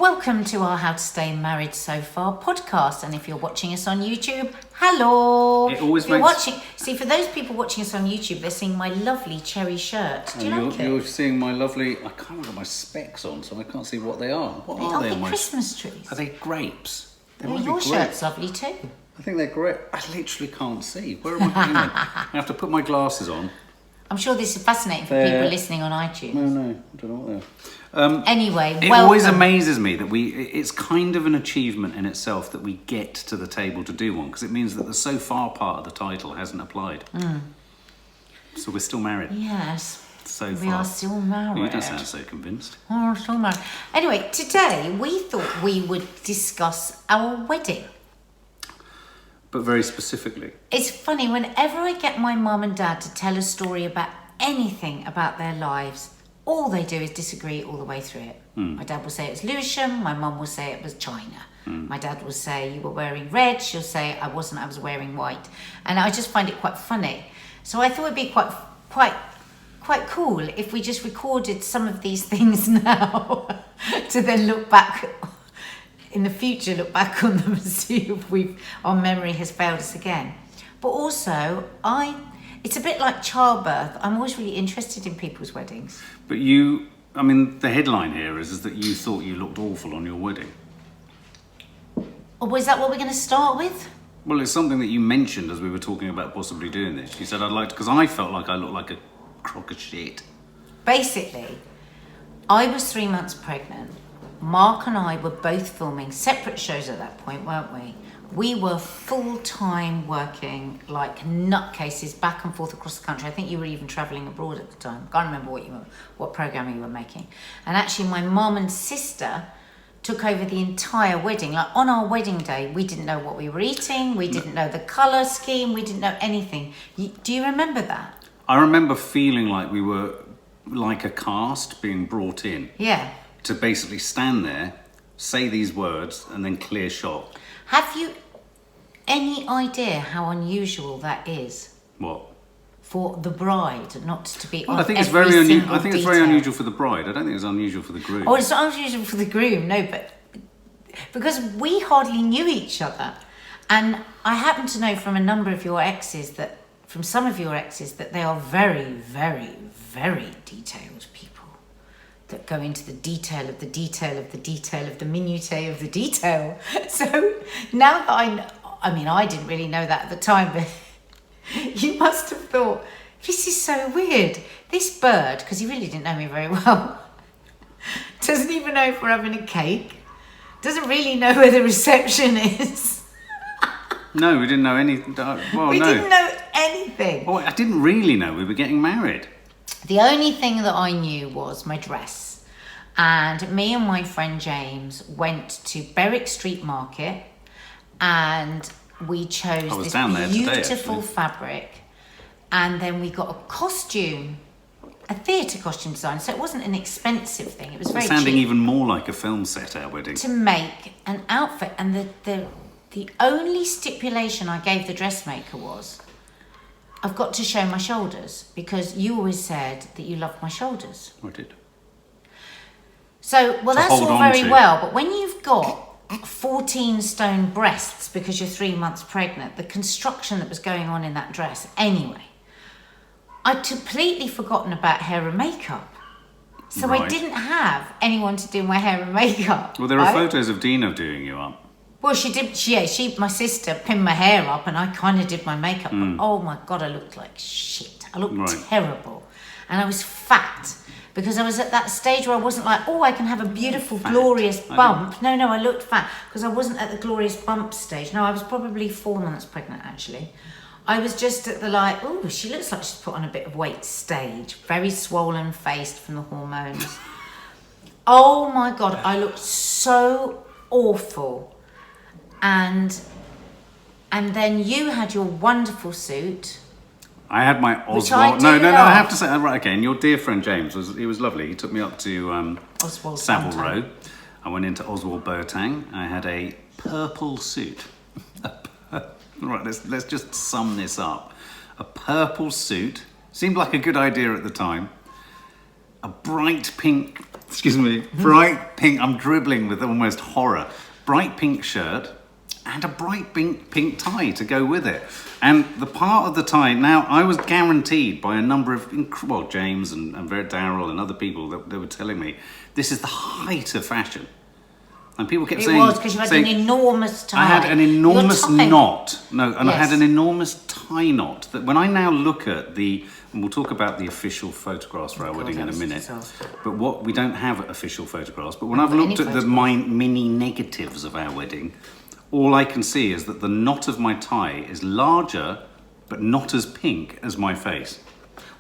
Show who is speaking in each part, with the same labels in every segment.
Speaker 1: Welcome to our How to Stay Married So Far podcast. And if you're watching us on YouTube, hello.
Speaker 2: It always
Speaker 1: if you're
Speaker 2: makes...
Speaker 1: watching, see, for those people watching us on YouTube, they're seeing my lovely cherry shirt. Do you like it?
Speaker 2: You're seeing my lovely... I can't get my specs on, so I can't see what they are. What are they?
Speaker 1: Are they Christmas trees?
Speaker 2: Are they grapes? They
Speaker 1: Well,
Speaker 2: might be
Speaker 1: your
Speaker 2: grapes.
Speaker 1: shirt's lovely too.
Speaker 2: I think they're great. I literally can't see. Where am I putting them? I have to put my glasses on.
Speaker 1: I'm sure this is fascinating for people listening on iTunes.
Speaker 2: No, I don't know what they are.
Speaker 1: Anyway,
Speaker 2: it always amazes me that it's kind of an achievement in itself that we get to the table to do one, because it means that the so far part of the title hasn't applied. So we're still married.
Speaker 1: Yes.
Speaker 2: So far.
Speaker 1: We are still married.
Speaker 2: You don't sound so convinced.
Speaker 1: Oh, we're still married. Anyway, today we thought we would discuss our wedding.
Speaker 2: But very specifically.
Speaker 1: It's funny, whenever I get my mum and dad to tell a story about anything about their lives, all they do is disagree all the way through it. My dad will say it was Lewisham, my mum will say it was China. My dad will say you were wearing red, she'll say I wasn't, I was wearing white. And I just find it quite funny. So I thought it'd be quite cool if we just recorded some of these things now to then look back in the future, look back on them and see if our memory has failed us again. But also, it's a bit like childbirth. I'm always really interested in people's weddings.
Speaker 2: But the headline here is that you thought you looked awful on your wedding.
Speaker 1: Or is that what we're going to start with?
Speaker 2: Well, it's something that you mentioned as we were talking about possibly doing this. You said I'd like to, because I felt like I looked like a crock of shit.
Speaker 1: Basically, I was 3 months pregnant. Mark and I were both filming separate shows at that point, weren't we? We were full-time working like nutcases back and forth across the country. I think you were even travelling abroad at the time. I can't remember what programme you were making. And actually my mum and sister took over the entire wedding. Like on our wedding day, we didn't know what we were eating. We didn't know the colour scheme. We didn't know anything. Do you remember that?
Speaker 2: I remember feeling like we were like a cast being brought in.
Speaker 1: Yeah.
Speaker 2: To basically stand there, say these words, and then clear shot.
Speaker 1: Have you any idea how unusual that is?
Speaker 2: What?
Speaker 1: For the bride not to be on
Speaker 2: I think it's
Speaker 1: every
Speaker 2: very
Speaker 1: single
Speaker 2: I think it's
Speaker 1: detail.
Speaker 2: very unusual for the bride. I don't think it's unusual for the groom.
Speaker 1: Oh, it's not unusual for the groom, no, but because we hardly knew each other. And I happen to know from some of your exes that they are very, very, very detailed people that go into the detail of the detail of the detail of the minutiae of the detail. So now that I didn't really know that at the time, but you must have thought, this is so weird. This bird, because you really didn't know me very well, doesn't even know if we're having a cake, doesn't really know where the reception is.
Speaker 2: No, we didn't know anything.
Speaker 1: We didn't know anything.
Speaker 2: Oh, I didn't really know we were getting married.
Speaker 1: The only thing that I knew was my dress. And me and my friend James went to Berwick Street Market and we chose this beautiful fabric. And then we got a costume, a theatre costume design. So it wasn't an expensive thing. It was very cheap.
Speaker 2: Sounding even more like a film set, our wedding.
Speaker 1: To make an outfit. And the only stipulation I gave the dressmaker was, I've got to show my shoulders, because you always said that you loved my shoulders.
Speaker 2: I did.
Speaker 1: So, well, that's all very well, but when you've got 14 stone breasts because you're 3 months pregnant, the construction that was going on in that dress, anyway, I'd completely forgotten about hair and makeup. So I didn't have anyone to do my hair and makeup.
Speaker 2: Well, there are photos of Dina doing you up.
Speaker 1: Well, she did. My sister pinned my hair up, and I kind of did my makeup. But oh my God, I looked like shit. I looked terrible, and I was fat because I was at that stage where I wasn't like, oh, I can have a beautiful, glorious bump. No, I looked fat because I wasn't at the glorious bump stage. No, I was probably 4 months pregnant actually. I was just at the like, oh, she looks like she's put on a bit of weight stage. Very swollen faced from the hormones. Oh my God, I looked so awful. And then you had your wonderful suit.
Speaker 2: I had my Oswald. No, I have to say, right, okay. And your dear friend James was lovely. He took me up to Savile Row. I went into Oswald Boateng. I had a purple suit. Right, let's just sum this up. A purple suit seemed like a good idea at the time. a bright pink, bright pink, I'm dribbling with almost horror, bright pink shirt and a bright pink tie to go with it. And the part of the tie, now I was guaranteed by a number of, James and Daryl and other people that they were telling me, this is the height of fashion. And people kept saying...
Speaker 1: It was, because you had an enormous tie.
Speaker 2: I had an enormous knot. No, and I had an enormous tie knot that when I now look at the... And we'll talk about the official photographs for our wedding in a minute. But we don't have official photographs. But when I've looked at the mini negatives of our wedding, all I can see is that the knot of my tie is larger, but not as pink as my face.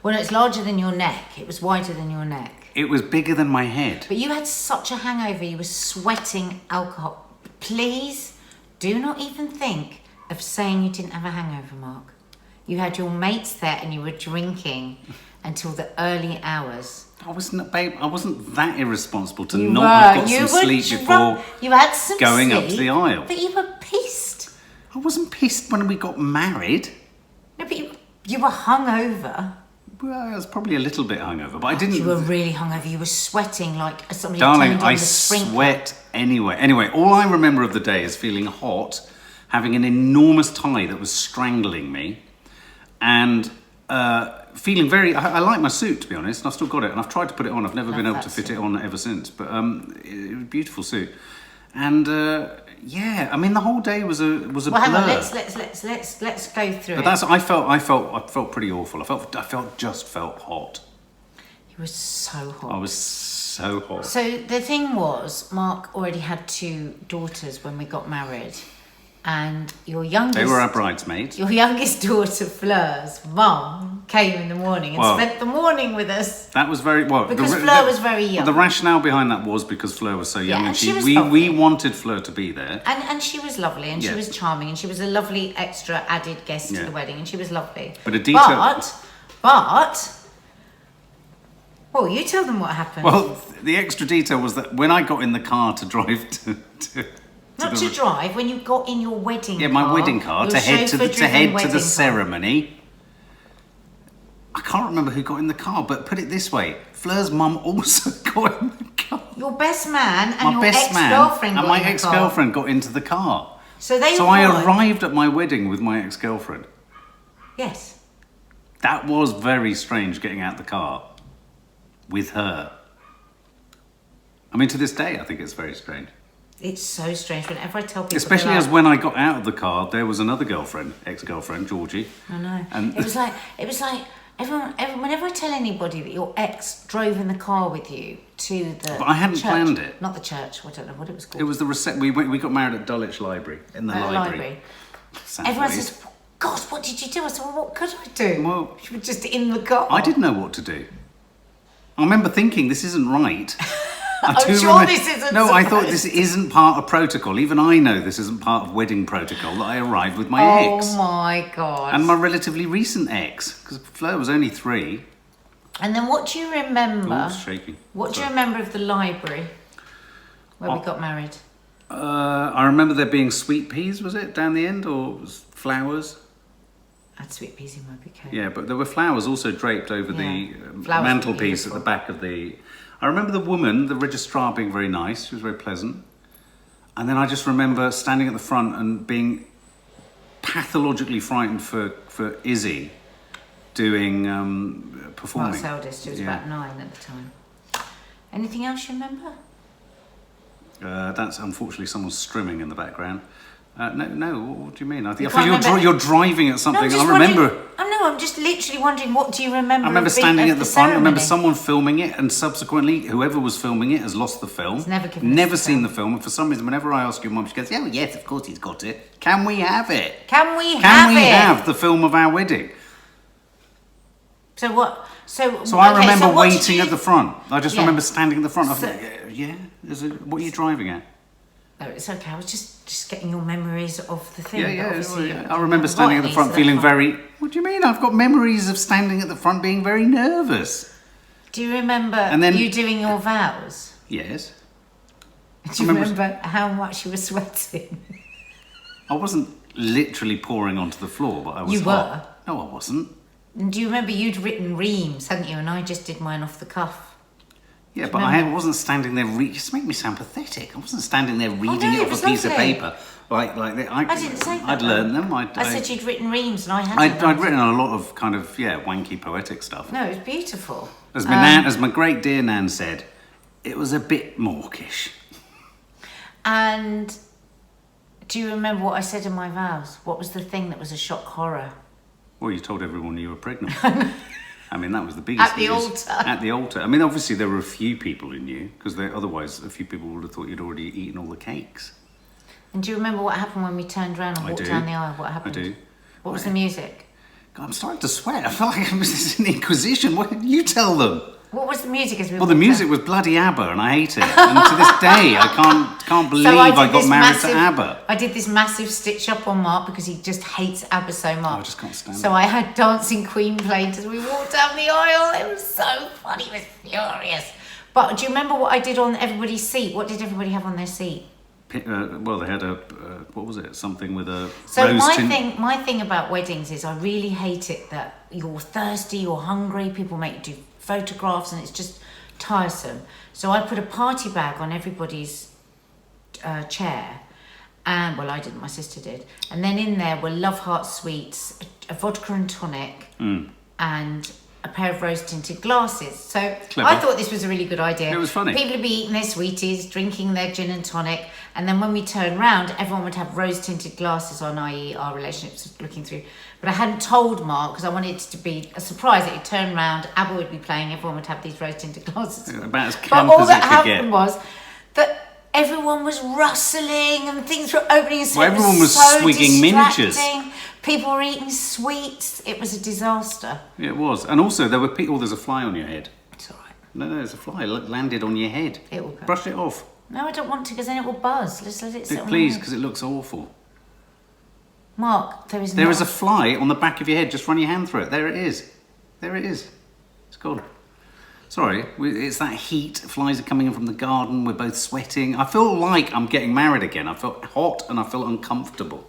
Speaker 1: Well, it's larger than your neck. It was wider than your neck.
Speaker 2: It was bigger than my head.
Speaker 1: But you had such a hangover. You were sweating alcohol. Please do not even think of saying you didn't have a hangover, Mark. You had your mates there and you were drinking until the early hours.
Speaker 2: I wasn't that irresponsible to not have got some sleep before
Speaker 1: you had some
Speaker 2: going
Speaker 1: sleep,
Speaker 2: up to the aisle.
Speaker 1: But you were pissed.
Speaker 2: I wasn't pissed when we got married.
Speaker 1: No, but you were hungover.
Speaker 2: Well, I was probably a little bit hungover, but I didn't...
Speaker 1: You were really hungover. You were sweating like somebody
Speaker 2: Darling,
Speaker 1: turned on
Speaker 2: I
Speaker 1: the sprinkler.
Speaker 2: sweat anyway. Anyway, all I remember of the day is feeling hot, having an enormous tie that was strangling me, and feeling very... I like my suit, to be honest, and I've still got it, and I've tried to put it on. I've never been able to fit it on ever since, but it was a beautiful suit. And yeah, I mean, the whole day was a blur.
Speaker 1: Well, hang on, let's go through it.
Speaker 2: But I felt pretty awful. I just felt hot.
Speaker 1: You were so hot.
Speaker 2: I was so hot.
Speaker 1: So the thing was, Mark already had 2 daughters when we got married, and your youngest...
Speaker 2: They were our bridesmaids.
Speaker 1: Your youngest daughter, Fleur's mum, came in the morning and spent the morning with us.
Speaker 2: That was very... Well,
Speaker 1: because Fleur was very young.
Speaker 2: The rationale behind that was because Fleur was so young,
Speaker 1: and
Speaker 2: we wanted Fleur to be there.
Speaker 1: And she was lovely, and she was charming, and she was a lovely extra added guest to the wedding, and she was lovely.
Speaker 2: But a detail...
Speaker 1: But... Well, you tell them what happened.
Speaker 2: Well, the extra detail was that when I got in the car to drive to
Speaker 1: drive, when you got in your wedding car.
Speaker 2: Yeah, my wedding car to head to the ceremony. I can't remember who got in the car, but put it this way, Fleur's mum also got in the car.
Speaker 1: Your best man and your ex-girlfriend got in the car.
Speaker 2: And my ex-girlfriend got into the car.
Speaker 1: So
Speaker 2: I arrived at my wedding with my ex-girlfriend.
Speaker 1: Yes.
Speaker 2: That was very strange getting out the car with her. I mean, to this day, I think it's very strange.
Speaker 1: It's so strange whenever I tell people.
Speaker 2: Especially as when I got out of the car, there was another girlfriend, ex-girlfriend, Georgie.
Speaker 1: I know.
Speaker 2: And
Speaker 1: it was like whenever I tell anybody that your ex drove in the car with you to the
Speaker 2: But I hadn't
Speaker 1: church,
Speaker 2: planned it.
Speaker 1: Not the church. I don't know what it was called.
Speaker 2: It was the we got married at Dulwich Library, in the library.
Speaker 1: Everyone says, God, what did you do? I said, well, what could I do?
Speaker 2: Well,
Speaker 1: you were just in the car.
Speaker 2: I didn't know what to do. I remember thinking, this isn't right.
Speaker 1: I'm sure this isn't.
Speaker 2: No, I thought this isn't part of protocol. Even I know this isn't part of wedding protocol that I arrived with my ex.
Speaker 1: Oh my God.
Speaker 2: And my relatively recent ex, because Fleur was only 3.
Speaker 1: And then what do you remember?
Speaker 2: Oh, it's shaking.
Speaker 1: What do you remember of the library where we got married?
Speaker 2: I remember there being sweet peas, was it, down the end, or was flowers?
Speaker 1: I had sweet peas in my bouquet.
Speaker 2: Yeah, but there were flowers also draped over the mantelpiece at the back of the... I remember the woman, the registrar, being very nice. She was very pleasant. And then I just remember standing at the front and being pathologically frightened for Izzy doing performing.
Speaker 1: Mark's eldest, who was about 9 at the time. Anything else you remember?
Speaker 2: That's unfortunately someone's strimming in the background. No, what do you mean? I think you're driving at something.
Speaker 1: No,
Speaker 2: I remember.
Speaker 1: I'm just literally wondering, what do you remember?
Speaker 2: I remember standing at the front. I remember someone filming it, and subsequently, whoever was filming it has lost the film.
Speaker 1: He's
Speaker 2: never seen the film. And for some reason, whenever I ask your mum, she goes, "Yeah, well, yes, of course he's got it. Can we have it?
Speaker 1: Can we
Speaker 2: have the film of our wedding?"
Speaker 1: So what? So
Speaker 2: I remember waiting at the front. I just remember standing at the front. What are you driving at?
Speaker 1: Oh, it's okay. I was just getting your memories of the thing.
Speaker 2: Yeah. I remember standing at the front feeling very... What do you mean? I've got memories of standing at the front being very nervous.
Speaker 1: Do you remember you doing your vows?
Speaker 2: Yes.
Speaker 1: Do you remember how much you were sweating?
Speaker 2: I wasn't literally pouring onto the floor, but I was hot.
Speaker 1: You were?
Speaker 2: No, I wasn't.
Speaker 1: And do you remember you'd written reams, hadn't you? And I just did mine off the cuff.
Speaker 2: Yeah, but I wasn't standing there. Just make me sound pathetic. I wasn't standing there reading it off a piece of paper. I
Speaker 1: didn't say that.
Speaker 2: I'd learned them.
Speaker 1: I said you'd written reams and I hadn't.
Speaker 2: I'd written a lot of kind of wanky poetic stuff.
Speaker 1: No, it was beautiful.
Speaker 2: As my great dear Nan said, it was a bit mawkish.
Speaker 1: And do you remember what I said in my vows? What was the thing that was a shock horror?
Speaker 2: Well, you told everyone you were pregnant. I mean, that was the biggest
Speaker 1: At the
Speaker 2: news.
Speaker 1: altar.
Speaker 2: At the altar. I mean, obviously there were a few people who knew, because otherwise a few people would have thought you'd already eaten all the cakes.
Speaker 1: And do you remember what happened when we turned around and walked down the aisle? What happened?
Speaker 2: I do.
Speaker 1: What was the music?
Speaker 2: God, I'm starting to sweat. I feel like I was in the Inquisition. You tell them.
Speaker 1: What was the music as we
Speaker 2: Well, the music was bloody ABBA, and I hate it. And to this day, I can't believe I got married to ABBA.
Speaker 1: I did this massive stitch up on Mark because he just hates ABBA so much.
Speaker 2: I just can't stand it.
Speaker 1: So I had Dancing Queen playing as we walked down the aisle. It was so funny. It was furious. But do you remember what I did on everybody's seat? What did everybody have on their seat?
Speaker 2: Well, they had what was it? Something with a
Speaker 1: So my thing about weddings is I really hate it that you're thirsty, you're hungry, people make you do photographs and it's just tiresome. So I put a party bag on everybody's chair, and well, I didn't, my sister did, and then in there were Love Heart sweets, a vodka and tonic, and a pair of rose tinted glasses. So
Speaker 2: Clever.
Speaker 1: I thought this was a really good idea.
Speaker 2: It was funny.
Speaker 1: People would be eating their sweeties, drinking their gin and tonic, and then when we turn round, everyone would have rose tinted glasses on, i.e. our relationships looking through. But I hadn't told Mark because I wanted it to be a surprise that he'd turn round, ABBA would be playing, everyone would have these rose tinted glasses.
Speaker 2: About as camp
Speaker 1: but all
Speaker 2: as
Speaker 1: that
Speaker 2: it could
Speaker 1: happened
Speaker 2: get.
Speaker 1: was that everyone was rustling and things were opening. So
Speaker 2: Well, everyone was
Speaker 1: so
Speaker 2: swigging miniatures.
Speaker 1: distracting. People were eating sweets. It was a disaster.
Speaker 2: Yeah, it was. And also, there were people. There's a fly on your head.
Speaker 1: It's all right.
Speaker 2: No, there's a fly landed on your head.
Speaker 1: It will go.
Speaker 2: Brush it off.
Speaker 1: No, I don't want to because then it will buzz. Let's let it sit on my
Speaker 2: Please,
Speaker 1: head.
Speaker 2: because it looks awful.
Speaker 1: Mark, there is
Speaker 2: There is a fly on the back of your head. Just run your hand through it. There it is. There it is. It's gone. Sorry, it's that heat. Flies are coming in from the garden. We're both sweating. I feel like I'm getting married again. I feel hot and I feel uncomfortable.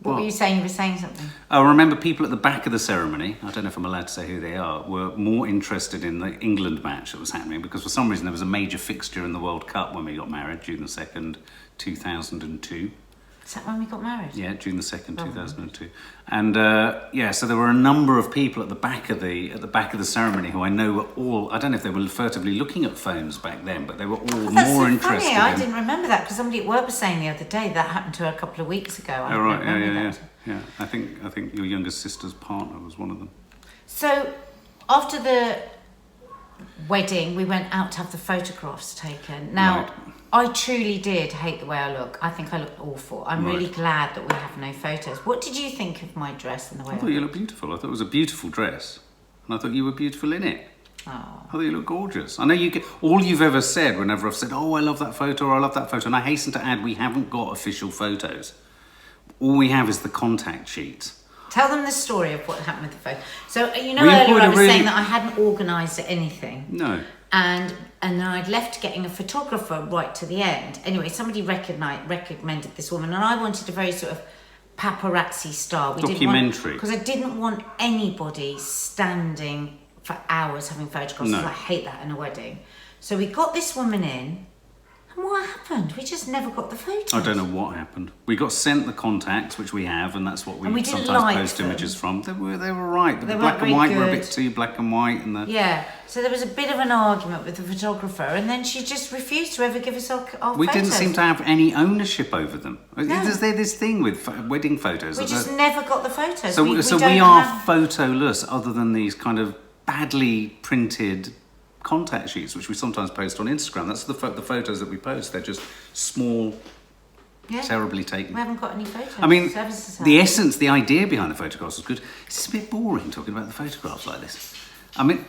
Speaker 1: What were you saying? You were saying something.
Speaker 2: I remember people at the back of the ceremony, I don't know if I'm allowed to say who they are, were more interested in the England match that was happening because for some reason there was a major fixture in the World Cup when we got married, June the 2nd, 2002.
Speaker 1: Is that when we got married?
Speaker 2: Yeah, June the 2nd, 2002. And so there were a number of people at the back of the ceremony who I know were all, I don't know if they were furtively looking at phones back then, but they were all
Speaker 1: That's
Speaker 2: more
Speaker 1: so
Speaker 2: interested
Speaker 1: funny. I
Speaker 2: in...
Speaker 1: didn't remember that because somebody at work was saying the other day that happened to her a couple of weeks ago. I
Speaker 2: Oh, right,
Speaker 1: don't remember that.
Speaker 2: yeah. I think your younger sister's partner was one of them.
Speaker 1: So after the wedding, we went out to have the photographs taken. Now,
Speaker 2: Right.
Speaker 1: I truly did hate the way I look. I think I look awful. I'm really glad that we have no photos. What did you think of my dress and the way
Speaker 2: I thought you looked beautiful. I thought it was a beautiful dress. And I thought you were beautiful in it.
Speaker 1: Oh.
Speaker 2: I thought you looked gorgeous. I know all you've ever said whenever I've said, oh, I love that photo or I love that photo. And I hasten to add, we haven't got official photos. All we have is the contact sheet.
Speaker 1: Tell them the story of what happened with the photo. So, you know,
Speaker 2: We
Speaker 1: earlier
Speaker 2: employed
Speaker 1: I
Speaker 2: a
Speaker 1: was
Speaker 2: really-
Speaker 1: saying that I hadn't organised anything.
Speaker 2: No.
Speaker 1: And then I'd left getting a photographer right to the end. Anyway, somebody recommended this woman, and I wanted a very sort of paparazzi style.
Speaker 2: Documentary.
Speaker 1: Because I didn't want anybody standing for hours having photographs.
Speaker 2: No.
Speaker 1: I hate that in a wedding. So we got this woman in, and what happened? We just never got the photos.
Speaker 2: I don't know what happened. We got sent the contacts, which we have, and that's what
Speaker 1: And we
Speaker 2: we
Speaker 1: didn't
Speaker 2: sometimes
Speaker 1: like
Speaker 2: post
Speaker 1: them.
Speaker 2: images from. They were right. The
Speaker 1: They
Speaker 2: black
Speaker 1: weren't
Speaker 2: and white
Speaker 1: very
Speaker 2: were a
Speaker 1: good.
Speaker 2: bit too black and white. And
Speaker 1: Yeah, so there was a bit of an argument with the photographer, and then she just refused to ever give us our
Speaker 2: we
Speaker 1: photos.
Speaker 2: didn't seem to have any ownership over them.
Speaker 1: No.
Speaker 2: There's this thing with wedding photos.
Speaker 1: We
Speaker 2: that
Speaker 1: just
Speaker 2: they're-
Speaker 1: never got the photos.
Speaker 2: So
Speaker 1: we
Speaker 2: we are photoless, other than these kind of badly printed contact sheets, which we sometimes post on Instagram. That's the photos that we post. They're just small, terribly taken.
Speaker 1: We haven't got any photos.
Speaker 2: I mean,
Speaker 1: Services
Speaker 2: the
Speaker 1: have.
Speaker 2: essence, the idea behind the photographs was good. It's a bit boring talking about the photographs like this. I mean,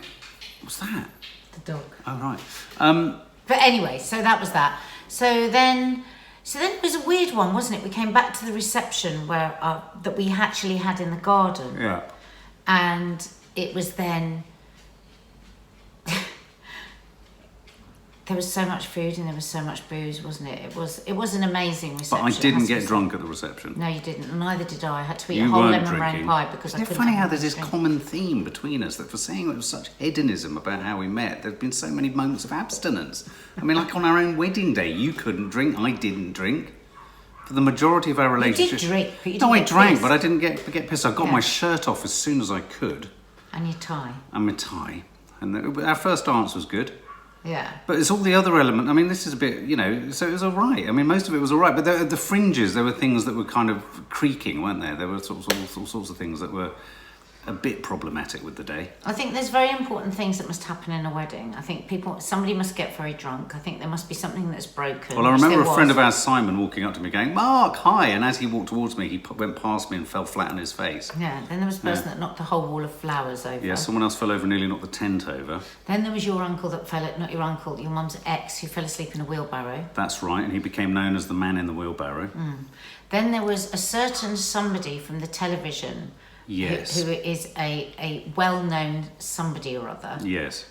Speaker 2: what's that?
Speaker 1: The dog.
Speaker 2: Oh, right.
Speaker 1: But anyway, so that was that. So then it was a weird one, wasn't it? We came back to the reception where that we actually had in the garden.
Speaker 2: Yeah.
Speaker 1: And it was then... there was so much food and there was so much booze, wasn't it? It was an amazing reception.
Speaker 2: But I didn't get drunk at the reception.
Speaker 1: No, you didn't, and neither did I. I had to eat
Speaker 2: You
Speaker 1: a whole
Speaker 2: weren't
Speaker 1: lemon
Speaker 2: drinking.
Speaker 1: meringue pie because I
Speaker 2: Isn't it
Speaker 1: couldn't
Speaker 2: funny
Speaker 1: have
Speaker 2: how there's this
Speaker 1: drink.
Speaker 2: common theme between us that for saying there was such hedonism about how we met, there's been so many moments of abstinence. I mean, like on our own wedding day, you couldn't drink, I didn't drink. For the majority of our relationship...
Speaker 1: You did drink, but you
Speaker 2: No, I
Speaker 1: didn't get
Speaker 2: drank,
Speaker 1: pissed.
Speaker 2: but I didn't get pissed. I got
Speaker 1: Yeah.
Speaker 2: my shirt off as soon as I could.
Speaker 1: And your tie.
Speaker 2: And my tie. And our first dance was good.
Speaker 1: Yeah.
Speaker 2: But it's all the other element. I mean, this is a bit, so it was all right. I mean, most of it was all right. But the fringes, there were things that were kind of creaking, weren't there? There were all sorts of things that were a bit problematic with the day.
Speaker 1: I think there's very important things that must happen in a wedding. I think somebody must get very drunk. I think there must be something that's broken.
Speaker 2: Well, I
Speaker 1: which
Speaker 2: remember
Speaker 1: there
Speaker 2: a friend
Speaker 1: was.
Speaker 2: of ours, Simon, walking up to me going, "Mark, hi." And as he walked towards me, he went past me and fell flat on his face.
Speaker 1: Yeah, then there was a person that knocked the whole wall of flowers over.
Speaker 2: Yeah, someone else fell over and nearly knocked the tent over.
Speaker 1: Then there was your uncle that not your uncle, your mum's ex who fell asleep in a wheelbarrow.
Speaker 2: That's right, and he became known as the man in the wheelbarrow.
Speaker 1: Then there was a certain somebody from the television
Speaker 2: Yes.
Speaker 1: who is a well-known somebody or other.
Speaker 2: Yes.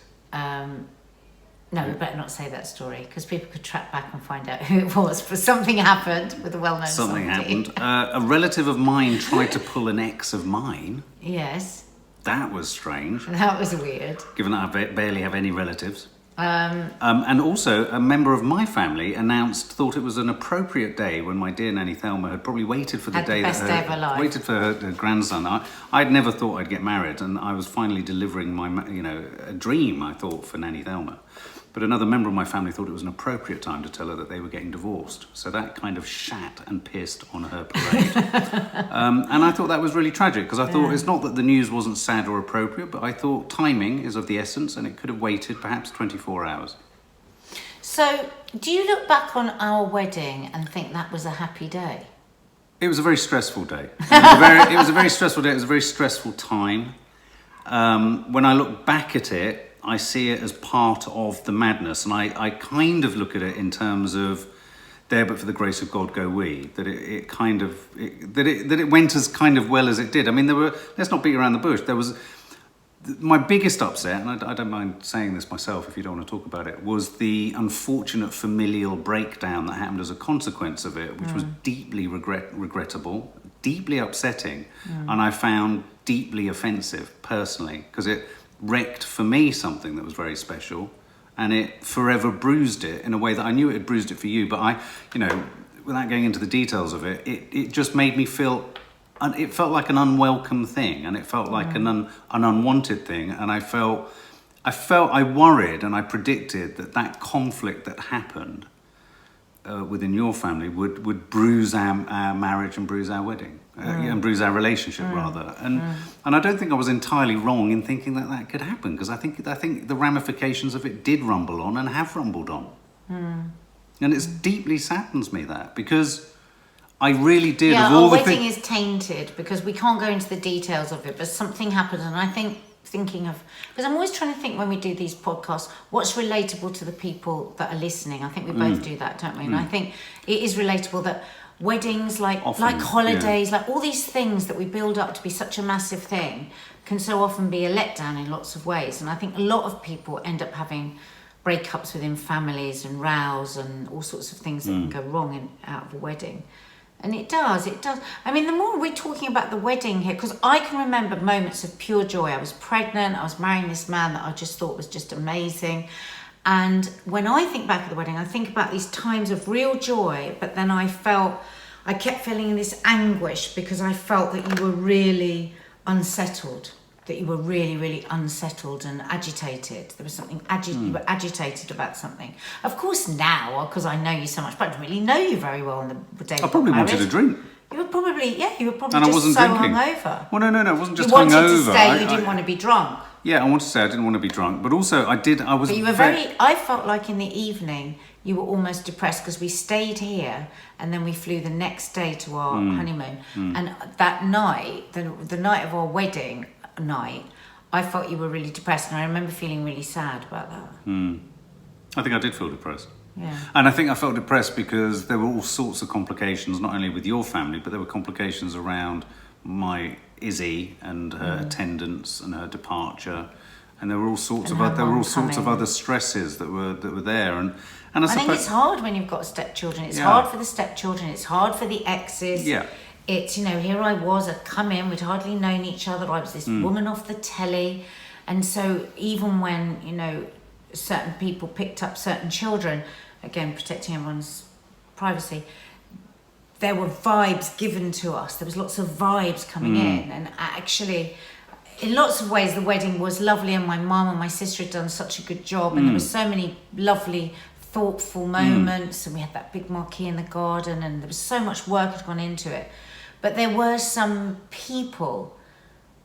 Speaker 1: No, we better not say that story because people could track back and find out who it was. But something happened with a well-known
Speaker 2: Something
Speaker 1: somebody.
Speaker 2: happened. A relative of mine tried to pull an ex of mine.
Speaker 1: Yes,
Speaker 2: That was strange,
Speaker 1: that was weird.
Speaker 2: given that I barely have any relatives. And also, a member of my family thought it was an appropriate day when my dear nanny Thelma had probably waited for the
Speaker 1: Had the
Speaker 2: day
Speaker 1: best day of her life.
Speaker 2: waited for her grandson. I'd never thought I'd get married, and I was finally delivering a dream, I thought, for nanny Thelma. But another member of my family thought it was an appropriate time to tell her that they were getting divorced. So that kind of shat and pissed on her parade. And I thought that was really tragic because I thought it's not that the news wasn't sad or appropriate, but I thought timing is of the essence and it could have waited perhaps 24 hours.
Speaker 1: So, do you look back on our wedding and think that was a happy day?
Speaker 2: It was a very stressful day. It was a very stressful day. It was a very stressful time. When I look back at it, I see it as part of the madness, and I kind of look at it in terms of there, but for the grace of God go we. That it went as kind of well as it did. I mean, let's not beat around the bush. There was my biggest upset, and I don't mind saying this myself if you don't want to talk about it, was the unfortunate familial breakdown that happened as a consequence of it, which was deeply regrettable, deeply upsetting, and I found deeply offensive personally because it wrecked for me something that was very special, and it forever bruised it in a way that I knew it had bruised it for you, but without going into the details of it, it just made me feel, it felt like an unwelcome thing, and it felt like an unwanted thing, and I worried and I predicted that conflict that happened within your family would bruise our marriage and bruise our wedding. And bruise our relationship rather, and I don't think I was entirely wrong in thinking that could happen because I think the ramifications of it did rumble on and have rumbled on, and it deeply saddens me that because I really did.
Speaker 1: Yeah,
Speaker 2: of all
Speaker 1: our
Speaker 2: the
Speaker 1: wedding is tainted because we can't go into the details of it, but something happened, and I think because I'm always trying to think when we do these podcasts, what's relatable to the people that are listening. I think we both do that, don't we? And I think it is relatable that weddings, like holidays, like all these things that we build up to be such a massive thing can so often be a letdown in lots of ways. And I think a lot of people end up having breakups within families and rows and all sorts of things that can go wrong out of a wedding. And it does. I mean, the more we're talking about the wedding here, because I can remember moments of pure joy. I was pregnant, I was marrying this man that I just thought was just amazing. And when I think back at the wedding, I think about these times of real joy, but then I kept feeling this anguish because I felt that you were really unsettled, that you were really, really unsettled and agitated. There was something, you were agitated about something. Of course now, because I know you so much, but I didn't really know you very well on the day
Speaker 2: I probably wanted a drink.
Speaker 1: You were probably
Speaker 2: And
Speaker 1: just
Speaker 2: I wasn't
Speaker 1: so
Speaker 2: drinking.
Speaker 1: hungover.
Speaker 2: Well, no, it wasn't just
Speaker 1: You wanted
Speaker 2: hungover.
Speaker 1: to stay, you didn't want to be drunk.
Speaker 2: Yeah, I wanted to say I didn't want to be drunk, but also I was.
Speaker 1: But you were I felt like in the evening you were almost depressed because we stayed here and then we flew the next day to our honeymoon. And that night, the night of our wedding night, I felt you were really depressed, and I remember feeling really sad about that.
Speaker 2: I think I did feel depressed.
Speaker 1: Yeah.
Speaker 2: And I think I felt depressed because there were all sorts of complications, not only with your family, but there were complications around my Izzy and her attendance and her departure, and there were all sorts
Speaker 1: And
Speaker 2: of
Speaker 1: her
Speaker 2: there were all
Speaker 1: mum
Speaker 2: sorts of
Speaker 1: coming.
Speaker 2: other stresses that were there, and I
Speaker 1: I think
Speaker 2: suppose
Speaker 1: it's hard when you've got stepchildren. It's
Speaker 2: Yeah.
Speaker 1: hard for the stepchildren. It's hard for the exes.
Speaker 2: Yeah.
Speaker 1: It's, here I was, I'd come in, we'd hardly known each other. I was this woman off the telly. And so even when, certain people picked up certain children, again, protecting everyone's privacy, there were vibes given to us. There was lots of vibes coming in. And actually, in lots of ways, the wedding was lovely, and my mum and my sister had done such a good job. And there were so many lovely, thoughtful moments. And we had that big marquee in the garden, and there was so much work had gone into it. But there were some people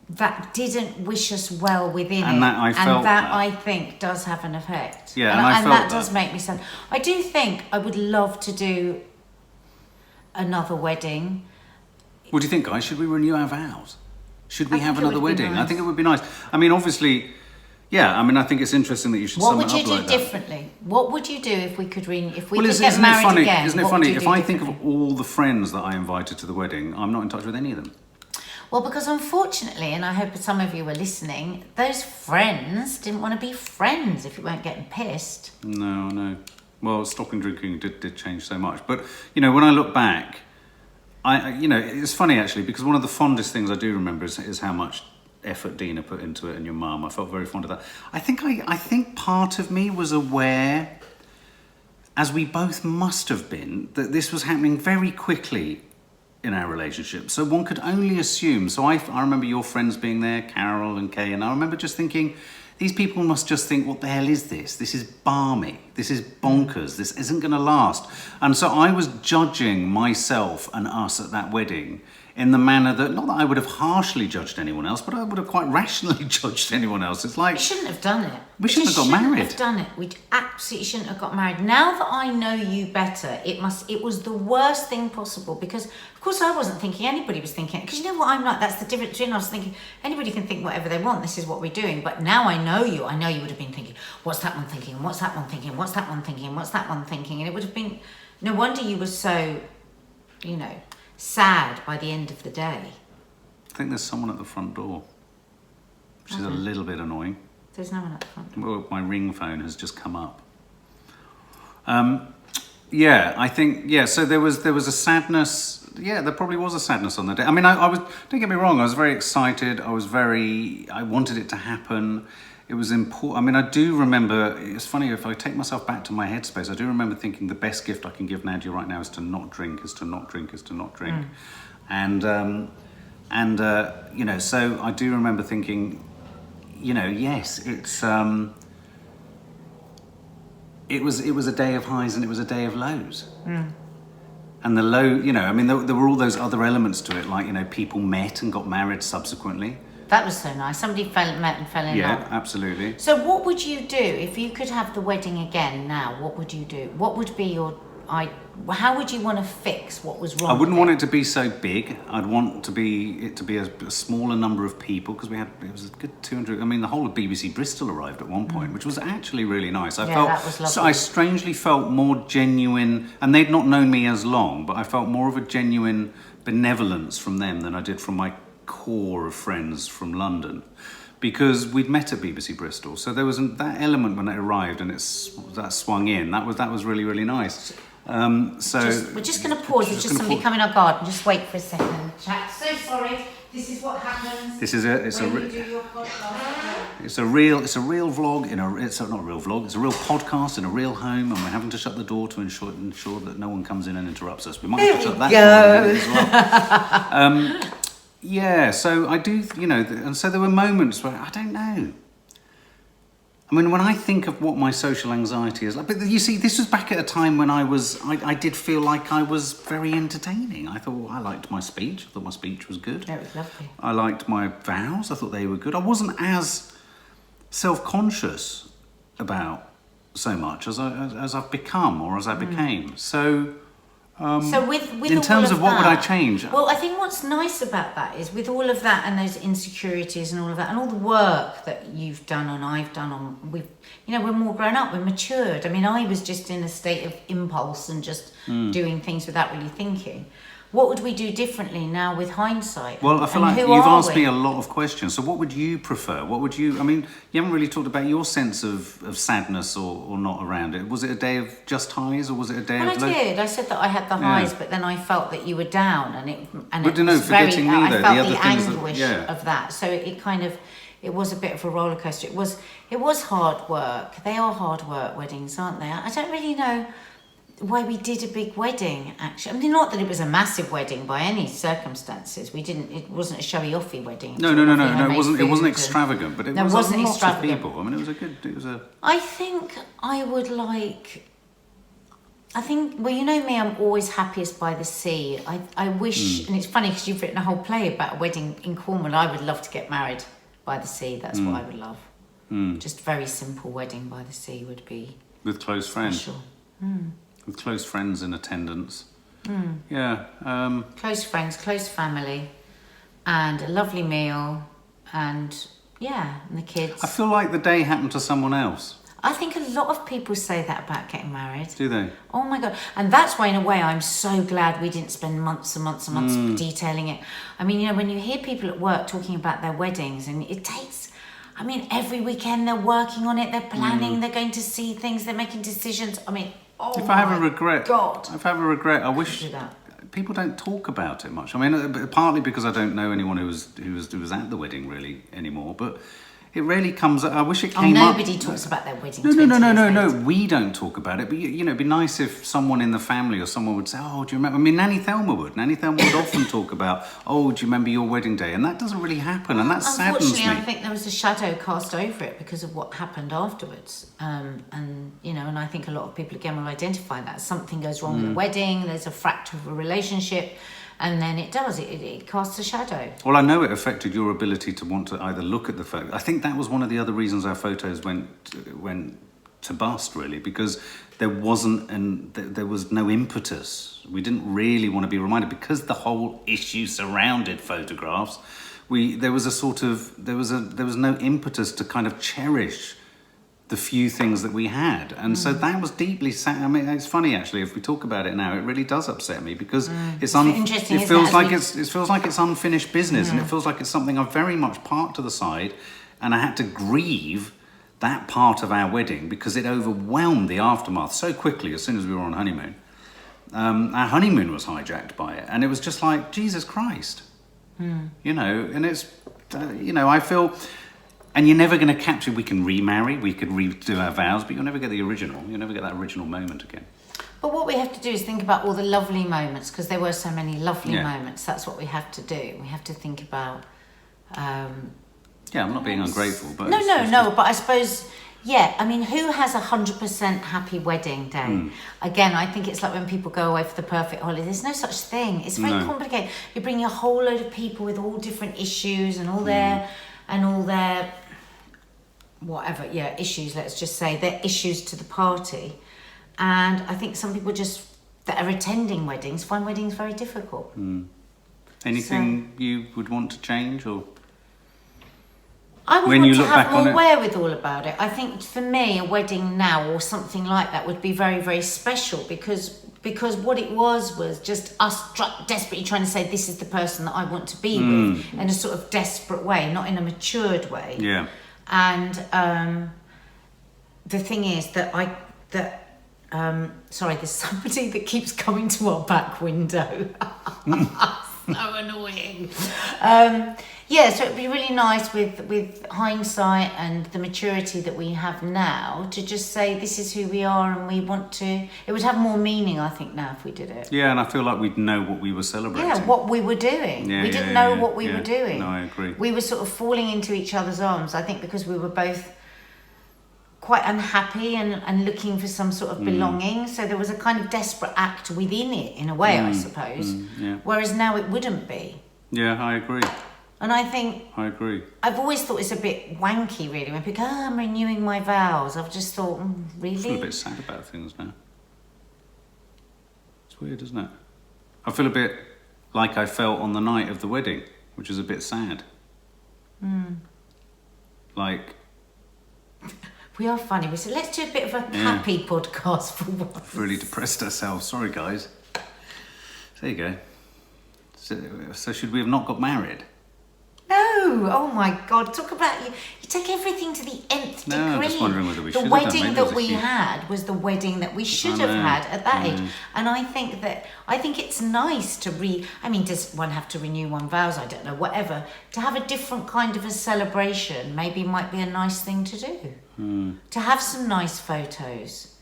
Speaker 1: that didn't wish us well within
Speaker 2: And
Speaker 1: it.
Speaker 2: that I felt that.
Speaker 1: I think does have an effect.
Speaker 2: Yeah,
Speaker 1: and
Speaker 2: I felt
Speaker 1: that does make me sad. I do think I would love to do another wedding.
Speaker 2: What do you think, guys? Should we renew our vows? Should we
Speaker 1: I
Speaker 2: have
Speaker 1: think it
Speaker 2: another
Speaker 1: would be
Speaker 2: wedding?
Speaker 1: nice.
Speaker 2: I think it would be nice. I mean, obviously, yeah. I mean, I think it's interesting that you should
Speaker 1: What
Speaker 2: sum
Speaker 1: would
Speaker 2: it
Speaker 1: you
Speaker 2: up
Speaker 1: do
Speaker 2: like that.
Speaker 1: differently? What would you do if we could if we
Speaker 2: Well,
Speaker 1: could get
Speaker 2: isn't it
Speaker 1: married
Speaker 2: funny?
Speaker 1: again?
Speaker 2: Isn't it
Speaker 1: what would
Speaker 2: funny?
Speaker 1: you
Speaker 2: If
Speaker 1: do
Speaker 2: I think of
Speaker 1: differently?
Speaker 2: all the friends that I invited to the wedding, I'm not in touch with any of them.
Speaker 1: Well, because unfortunately, and I hope some of you were listening, those friends didn't want to be friends if you weren't getting pissed.
Speaker 2: No. Well, stopping drinking did change so much. But, when I look back, it's funny actually, because one of the fondest things I do remember is how much effort Dina put into it, and your mum. I felt very fond of that. I think part of me was aware, as we both must have been, that this was happening very quickly in our relationship. So one could only assume. So I remember your friends being there, Carol and Kay, and I remember just thinking, these people must just think, what the hell is this? This is balmy. This is bonkers. This isn't going to last. And so I was judging myself and us at that wedding in the manner that, not that I would have harshly judged anyone else, but I would have quite rationally judged anyone else. It's like,
Speaker 1: We shouldn't have done it.
Speaker 2: We shouldn't have got married.
Speaker 1: Have done it. We absolutely shouldn't have got married. Now that I know you better, it was the worst thing possible, because of course I wasn't thinking, anybody was thinking, because you know what I'm like, that's the difference between us thinking, anybody can think whatever they want, this is what we're doing. But now I know you would have been thinking, what's that one thinking? And what's that one thinking? What's that one thinking? What's that one thinking? And it would have been, no wonder you were so, sad by the end of the day.
Speaker 2: I think there's someone at the front door, which is a little bit annoying.
Speaker 1: There's no one at the front door.
Speaker 2: Well, my ring phone has just come up. I think, so there was a sadness. Yeah, there probably was a sadness on the day. I mean, I was, don't get me wrong, I was very excited. I wanted it to happen. It was important. I mean, I do remember, it's funny, if I take myself back to my headspace, I do remember thinking the best gift I can give Nadia right now is to not drink, is to not drink. And, so I do remember thinking, yes, it was a day of highs and it was a day of lows. And the low, there were all those other elements to it, like, people met and got married subsequently.
Speaker 1: That was so nice. Somebody met and fell in love.
Speaker 2: Yeah, absolutely.
Speaker 1: So what would you do if you could have the wedding again now? What would you do? What would be your... how would you want to fix what was wrong?
Speaker 2: I wouldn't want it to be so big. I'd want it to be a smaller number of people, because it was a good 200. I mean, the whole of BBC Bristol arrived at one point, which was actually really nice.
Speaker 1: That was lovely.
Speaker 2: So I strangely felt more genuine, and they'd not known me as long, but I felt more of a genuine benevolence from them than I did from my core of friends from London, because we'd met at BBC Bristol. So there was that element when it arrived and that swung in. That was really, really nice.
Speaker 1: We're just going to pause. There's just somebody coming in our garden. Just wait for a second. Chat. So sorry. This is what happens.
Speaker 2: It's a real vlog it's not a real vlog. It's a real podcast in a real home, and we're having to shut the door to ensure that no one comes in and interrupts us. We might have to shut that door as well. So I do, and so there were moments where I don't know. I mean, when I think of what my social anxiety is like, but you see, this was back at a time when I did feel like I was very entertaining. I thought, I liked my speech. I thought my speech was good.
Speaker 1: It was lovely.
Speaker 2: I liked my vows. I thought they were good. I wasn't as self-conscious about so much as I've become, or as I became. So...
Speaker 1: so with
Speaker 2: in terms of what would I
Speaker 1: that,
Speaker 2: change?
Speaker 1: Well, I think what's nice about that is, with all of that and those insecurities and all of that and all the work that you've done and I've done we're more grown up, we're matured. I mean, I was just in a state of impulse and just doing things without really thinking. what would we do differently now with hindsight?
Speaker 2: Well, I feel
Speaker 1: And
Speaker 2: like
Speaker 1: who
Speaker 2: you've
Speaker 1: are
Speaker 2: asked
Speaker 1: we?
Speaker 2: me a lot of questions. So what would you prefer? What would you... I mean, you haven't really talked about your sense of sadness or not around it. Was it a day of just highs, or was it a day
Speaker 1: Well,
Speaker 2: of...
Speaker 1: I did. I said that I had the highs, but then I felt that you were down,
Speaker 2: But no, forgetting me,
Speaker 1: I
Speaker 2: though,
Speaker 1: felt
Speaker 2: the other
Speaker 1: the
Speaker 2: things that-
Speaker 1: anguish
Speaker 2: yeah.
Speaker 1: of that. So it kind of, it was a bit of a roller coaster. It was hard work. They are hard work, weddings, aren't they? I don't really know why we did a big wedding, actually. I mean, not that it was a massive wedding by any circumstances. It wasn't a showy offy wedding.
Speaker 2: No. It wasn't extravagant, but it was
Speaker 1: wasn't
Speaker 2: a lot of
Speaker 1: extravagant.
Speaker 2: people. I mean, it was a...
Speaker 1: I think I would like... well, you know me, I'm always happiest by the sea. I wish, and it's funny because you've written a whole play about a wedding in Cornwall. I would love to get married by the sea. That's what I would love. Just very simple wedding by the sea would be
Speaker 2: With close friends.
Speaker 1: special.
Speaker 2: With close friends in attendance. Yeah.
Speaker 1: Close friends, close family, and a lovely meal, and and the kids.
Speaker 2: I feel like the day happened to someone else.
Speaker 1: I think a lot of people say that about getting married.
Speaker 2: Do they?
Speaker 1: Oh my God. And that's why, in a way, I'm so glad we didn't spend months and months and months detailing it. I mean, you know, when you hear people at work talking about their weddings, and it takes, I mean, every weekend they're working on it, they're planning, they're going to see things, they're making decisions. I mean,
Speaker 2: If I have a regret,
Speaker 1: God.
Speaker 2: If I have a regret, I wish
Speaker 1: Do that.
Speaker 2: people don't talk about it much. I mean, partly because I don't know anyone who was at the wedding really anymore, but it rarely comes. I wish it came up.
Speaker 1: Nobody talks about their wedding.
Speaker 2: No.
Speaker 1: 20 years later.
Speaker 2: We don't talk about it. But you know, it'd be nice if someone in the family or someone would say, "Oh, do you remember?" I mean, Nanny Thelma would. Nanny Thelma would often talk about, "Oh, do you remember your wedding day?" And that doesn't really happen, and that saddens me.
Speaker 1: Unfortunately, I think there was a shadow cast over it because of what happened afterwards. And you know, and I think a lot of people again will identify that something goes wrong with the wedding. There's a fracture of a relationship. And then it casts a shadow.
Speaker 2: Well, I know it affected your ability to want to either look at the photo. I think that was one of the other reasons our photos went to bust, really, because there was no impetus. We didn't really want to be reminded, because the whole issue surrounded photographs. There was no impetus to kind of cherish the few things that we had, and so that was deeply sad. I mean, it's funny actually. If we talk about it now, it really does upset me because
Speaker 1: interesting.
Speaker 2: It feels like it's unfinished business, and it feels like it's something I very much parked to the side, and I had to grieve that part of our wedding because it overwhelmed the aftermath so quickly. As soon as we were on honeymoon, our honeymoon was hijacked by it, and it was just like Jesus Christ, you know. And it's I feel. And you're never going to capture. We can remarry, we could redo our vows, but you'll never get the original. You'll never get that original moment again.
Speaker 1: But what we have to do is think about all the lovely moments, because there were so many lovely moments. That's what we have to do. We have to think about.
Speaker 2: I'm not being ungrateful, but
Speaker 1: no. But I suppose, I mean, who has 100% happy wedding day? Again, I think it's like when people go away for the perfect holiday. There's no such thing. It's very complicated. You bring a whole load of people with all different issues and all their whatever, issues, let's just say, their issues to the party. And I think some people that are attending weddings find weddings very difficult.
Speaker 2: Anything you would want to change, or?
Speaker 1: I would
Speaker 2: When
Speaker 1: want
Speaker 2: you
Speaker 1: to
Speaker 2: look
Speaker 1: have
Speaker 2: back on
Speaker 1: more
Speaker 2: it?
Speaker 1: wherewithal about it. I think for me, a wedding now or something like that would be very, very special because what it was just us desperately trying to say, this is the person that I want to be with, in a sort of desperate way, not in a matured way.
Speaker 2: Yeah.
Speaker 1: And the thing is that there's somebody that keeps coming to our back window. So annoying. So it'd be really nice with hindsight and the maturity that we have now to just say this is who we are and we want to. It would have more meaning, I think, now if we did it.
Speaker 2: Yeah, and I feel like we'd know what we were celebrating.
Speaker 1: Yeah, what we were doing. We didn't know what we were doing.
Speaker 2: No, I agree.
Speaker 1: We were sort of falling into each other's arms, I think, because we were both quite unhappy and looking for some sort of belonging. So there was a kind of desperate act within it, in a way, I suppose. Whereas now it wouldn't be.
Speaker 2: Yeah, I agree.
Speaker 1: And I think...
Speaker 2: I agree.
Speaker 1: I've always thought it's a bit wanky, really, when people go, I'm renewing my vows. I've just thought, really?
Speaker 2: I feel a bit sad about things now. It's weird, isn't it? I feel a bit like I felt on the night of the wedding, which is a bit sad. Like...
Speaker 1: We are funny. We said, let's do a bit of a happy podcast for once.
Speaker 2: Really depressed ourselves. Sorry, guys. There you go. So should we have not got married?
Speaker 1: No, oh my God! Talk about you take everything to the nth degree.
Speaker 2: No, I'm just wondering whether we should
Speaker 1: The
Speaker 2: have done.
Speaker 1: wedding
Speaker 2: Maybe
Speaker 1: that
Speaker 2: it was a
Speaker 1: we
Speaker 2: huge-
Speaker 1: had was the wedding that we should have had at that age, and I think it's nice to does one have to renew one's vows? I don't know, whatever. To have a different kind of a celebration maybe might be a nice thing to do. To have some nice photos,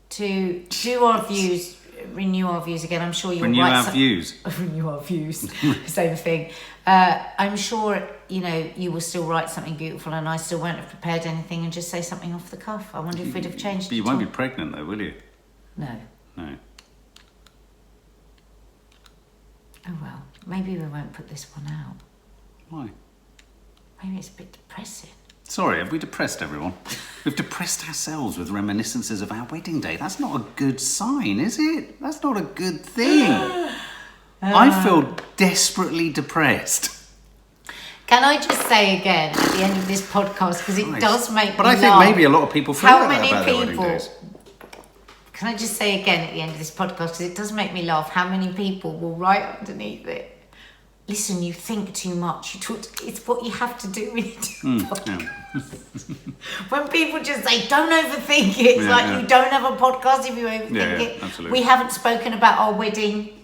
Speaker 1: to do our views. Renew our views again. I'm sure you'll
Speaker 2: Renew
Speaker 1: write
Speaker 2: our
Speaker 1: some-
Speaker 2: views.
Speaker 1: Renew our views. Same thing. I'm sure you will still write something beautiful, and I still won't have prepared anything and just say something off the cuff. I wonder if we'd have changed.
Speaker 2: But you
Speaker 1: at
Speaker 2: won't
Speaker 1: all.
Speaker 2: be pregnant though, will you?
Speaker 1: No.
Speaker 2: No.
Speaker 1: Oh well. Maybe we won't put this one out.
Speaker 2: Why?
Speaker 1: Maybe it's a bit depressing.
Speaker 2: Sorry, have we depressed everyone? We've depressed ourselves with reminiscences of our wedding day. That's not a good sign, is it? That's not a good thing. I feel desperately depressed.
Speaker 1: Can I just say again at the end of this podcast, because it does make me
Speaker 2: But I think
Speaker 1: laugh,
Speaker 2: maybe a lot of people feel
Speaker 1: how
Speaker 2: like that
Speaker 1: many
Speaker 2: about their wedding
Speaker 1: people?
Speaker 2: days.
Speaker 1: Can I just say again at the end of this podcast, because it does make me laugh, how many people will write underneath it, listen, you think too much. It's what you have to do when you do a podcast.
Speaker 2: Yeah.
Speaker 1: When people just say, don't overthink it. It's you don't have a podcast if you overthink it.
Speaker 2: Absolutely.
Speaker 1: We haven't spoken about our wedding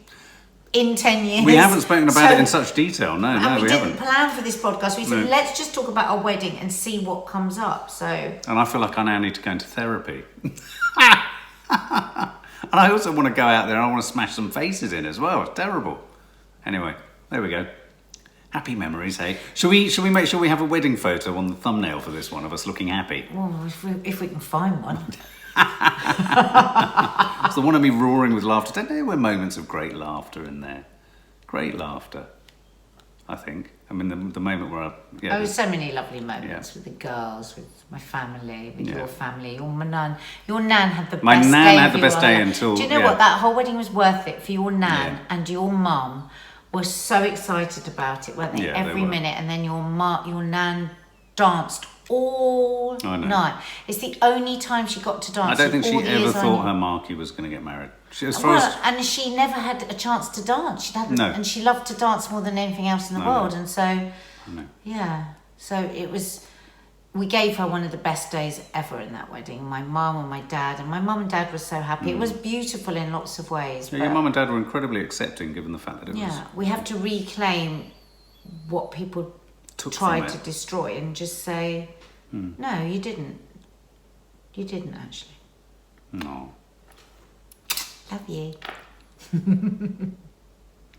Speaker 1: in 10 years.
Speaker 2: We haven't spoken about it in such detail. No,
Speaker 1: and we
Speaker 2: haven't.
Speaker 1: didn't plan for this podcast. We said, let's just talk about our wedding and see what comes up. So.
Speaker 2: And I feel like I now need to go into therapy. And I also want to go out there and I want to smash some faces in as well. It's terrible. Anyway, there we go. Happy memories, hey? Shall we make sure we have a wedding photo on the thumbnail for this one of us looking happy?
Speaker 1: Well, if we can find one.
Speaker 2: It's the one of me roaring with laughter. There were moments of great laughter in there. Great laughter, I think. I mean, the moment where
Speaker 1: There were so many lovely moments with the girls, with my family, with your family. Your nan had the best day.
Speaker 2: My nan had the
Speaker 1: of
Speaker 2: best
Speaker 1: your
Speaker 2: day
Speaker 1: life.
Speaker 2: until...
Speaker 1: Do you know what? That whole wedding was worth it for your nan and your mum. Were so excited about it, weren't they?
Speaker 2: Yeah,
Speaker 1: Every
Speaker 2: they were.
Speaker 1: minute, and then your nan danced all night. It's the only time she got to dance.
Speaker 2: I don't think she
Speaker 1: all the
Speaker 2: ever
Speaker 1: years
Speaker 2: thought
Speaker 1: I
Speaker 2: her
Speaker 1: knew.
Speaker 2: Marky was going to get married.
Speaker 1: And she never had a chance to dance. She hadn't, and she loved to dance more than anything else in the world. And so, so it was. We gave her one of the best days ever in that wedding. My mum and my dad, and my mum and dad were so happy. It was beautiful in lots of ways.
Speaker 2: Yeah, your mum and dad were incredibly accepting, given the fact that it was.
Speaker 1: Yeah, we have to reclaim what people tried to destroy and just say, no, you didn't. You didn't actually.
Speaker 2: No.
Speaker 1: Love you.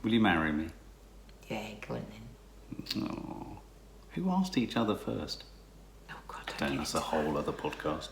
Speaker 2: Will you marry me?
Speaker 1: Yeah, go on then.
Speaker 2: Oh. Who asked each other first?
Speaker 1: Oh God,
Speaker 2: That's a whole other podcast.